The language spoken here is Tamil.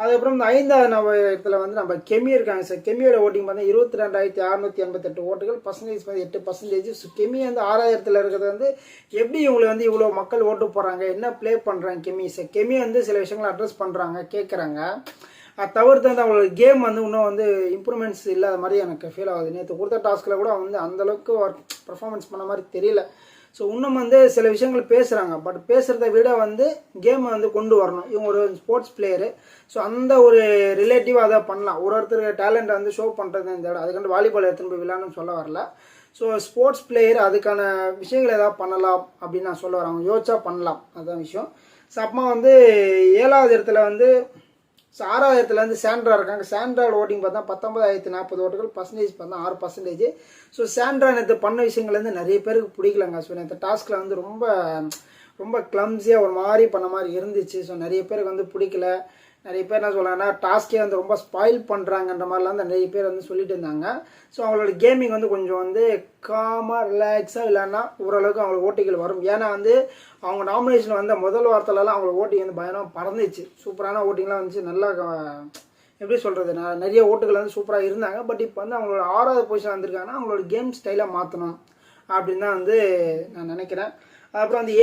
அதுக்கப்புறம் இந்த 5வது இடத்துல வந்து நம்ம கெமி இருக்காங்க சார். கெமியோட ஓட்டிங் பார்த்தா 22,688 ஓட்டுகள், பர்சன்டேஜ் வந்து 8%. ஸோ கெமி வந்து 6வது இடத்துல இருக்கிறது வந்து எப்படி இவங்களை வந்து இவ்வளோ மக்கள் ஓட்டு போடுறாங்க, என்ன ப்ளே பண்ணுறாங்க கெமி சார். கெமி வந்து சில விஷயங்களை அட்ரஸ் பண்ணுறாங்க, கேட்குறாங்க. அது தவிர்த்து வந்து அவங்களோட கேம் வந்து இன்னும் வந்து இம்ப்ரூவ்மெண்ட்ஸ் இல்லாத மாதிரி எனக்கு ஃபீல் ஆகுது. நேற்று கொடுத்த டாஸ்கில் கூட வந்து அந்தளவுக்கு பர்ஃபார்மன்ஸ் பண்ண மாதிரி தெரியல. ஸோ இன்னும் வந்து சில விஷயங்கள் பேசுகிறாங்க, பட் பேசுகிறத விட வந்து கேமை வந்து கொண்டு வரணும். இவங்க ஒரு ஸ்போர்ட்ஸ் பிளேயரு. ஸோ அந்த ஒரு ரிலேட்டிவாக அதை பண்ணலாம். ஒருத்தர் டேலண்ட்டை வந்து ஷோ பண்ணுறது இந்த இடம். அதுக்காண்டு வாலிபால் எடுத்துன்னு போய் விளையாடணும்னு சொல்ல வரல. ஸோ ஸ்போர்ட்ஸ் பிளேயர் அதுக்கான விஷயங்கள் ஏதாவது பண்ணலாம் அப்படின்னு நான் சொல்ல வரேன். அவங்க யோசிச்சா பண்ணலாம், அதுதான் விஷயம். ஸோ அப்புறமா வந்து 7வது இடத்துல வந்து 6வது இடத்துல வந்து சாண்ட்ரா இருக்காங்க. சாண்ட்ராவோட ஓட்டிங் பார்த்தா 19,040 ஓட்டுகள், பர்சன்டேஜ் பார்த்தா 6%. ஸோ சாண்ட்ரா நேற்று பண்ண விஷயங்கள் வந்து நிறைய பேருக்கு பிடிக்கலங்க. ஸோ நேற்று டாஸ்கில் வந்து ரொம்ப கிளம்ஸியாக ஒரு மாதிரி பண்ண மாதிரி இருந்துச்சு. ஸோ நிறைய பேருக்கு வந்து பிடிக்கல. நிறைய பேர் என்ன சொல்கிறாங்கன்னா டாஸ்கே வந்து ரொம்ப ஸ்பாயில் பண்ணுறாங்கன்ற மாதிரிலாம் வந்து நிறைய பேர் வந்து சொல்லிட்டு இருந்தாங்க. ஸோ அவங்களோட கேமிங் வந்து கொஞ்சம் வந்து காமாக ரிலாக்ஸாக இல்லைன்னா ஓரளவுக்கு அவங்களுக்கு ஓட்டிகள் வரும். ஏன்னா வந்து அவங்க நாமினேஷன் வந்த முதல் வாரத்துலலாம் அவங்களோட ஓட்டிங் வந்து பயணம் பறந்துச்சு. சூப்பரான ஓட்டிங்லாம் வந்துச்சு. நல்லா எப்படி சொல்கிறது, நிறைய ஓட்டுகள் வந்து சூப்பராக இருந்தாங்க. பட் இப்போ வந்து அவங்களோட 6வது பொசிஷன் வந்திருக்காங்கன்னா அவங்களோட கேம் ஸ்டைலாக மாற்றணும் அப்படின்னு தான் வந்து நான் நினைக்கிறேன். அப்புறம் வந்து